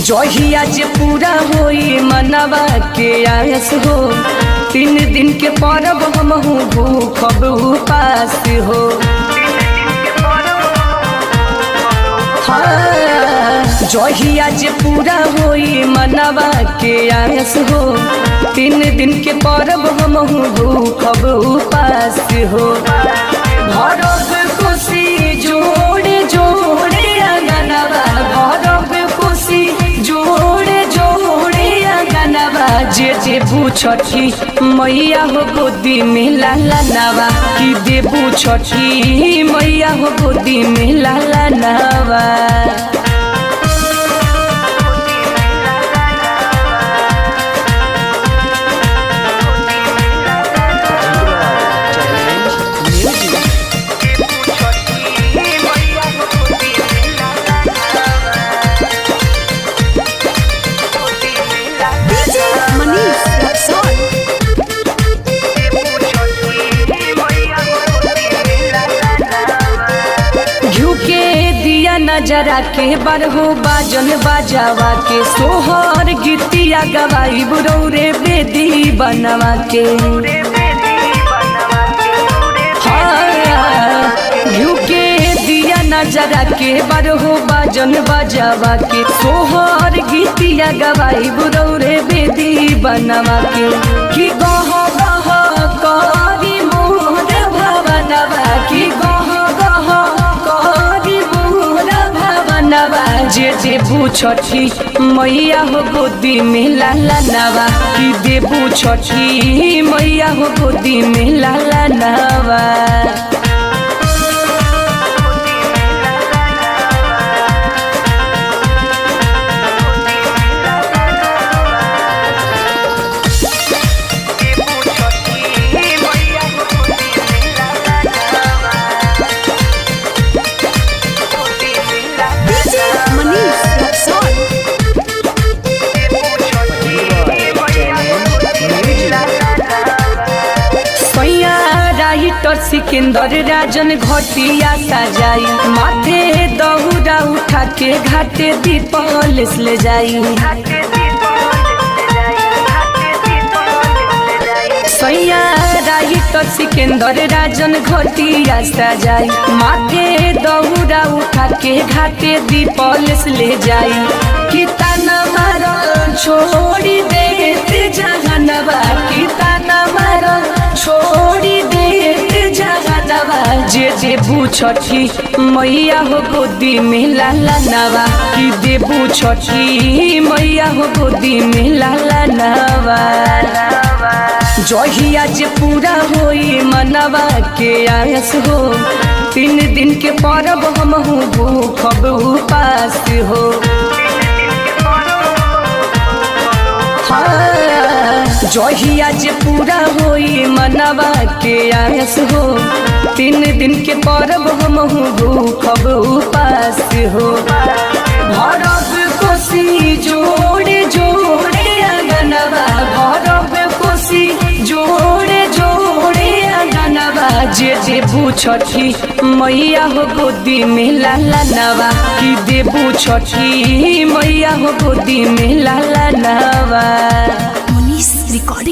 जहिया जे पूरा होई मनवा के आस हो। 3 दिन के परब हमहू भूखब उपास हो। जहिया जे पूरा होई मनवा के आस हो। 3 दिन के परब हमहू भूखब उपास हो। भरब खुशी जोड़े जोड़े अंगनवा, भरब खुशी जोड़े जोड़े अंगनवा। जे देबू छठी मैया हो गोदी में लाला नवा, कि देबू छठी मैया हो गोदी में लाला नवा। नजरा के बरहो बाजन बाजावा के, सोहर गीतिया गवाई बुरौरे बेदी बनवा के। घिउ के दिया नजरा के बरहो बाजन बाजावा के, सोहर गीतिया गवाई बुरौरे बेदी बनवा के। कि गह गह करी मोर भवनवा, कि गह गह करी मोर भवनवा। जे देबू छठी मैया हो गोदी में लाला नवा, कि देबू छठी मैया हो गोदी में लाला नवा। सिकंदर राजन घटिया सजाई, माथे दहुरा उठा के घाटे दीपलेस ले जाई। सैया राइटर सिकंदर राजन घटिया सजाई, माथे दहुरा उठा के घाटे दीपलेस ले जाई। कि ताना मारा छोड़ी देते जहनवा, कि ताना मारा छोड़ी देते जहनवा। जे देबू छठी मैया हो गोदी में लाला नवा, कि देबू छठी मैया हो गोदी में लाला नवा। जहिया जे पूरा होई मनवा के आस हो। 3 दिन के परब हमहू भूखब उपास हो। जहिया जे पूरा होई मनवा के आस हो। 3 दिन के परब हमहू भूखब उपास हो। भरब खुशी जोड़े जोड़े अंगनवा, भरब खुशी जोड़े जोड़े अंगनवा। जे देबू छठी मैया हो गोदी में लाला नवा, कि देबू छठी मैया हो गोदी में लाला नवा। रिकॉर्डिंग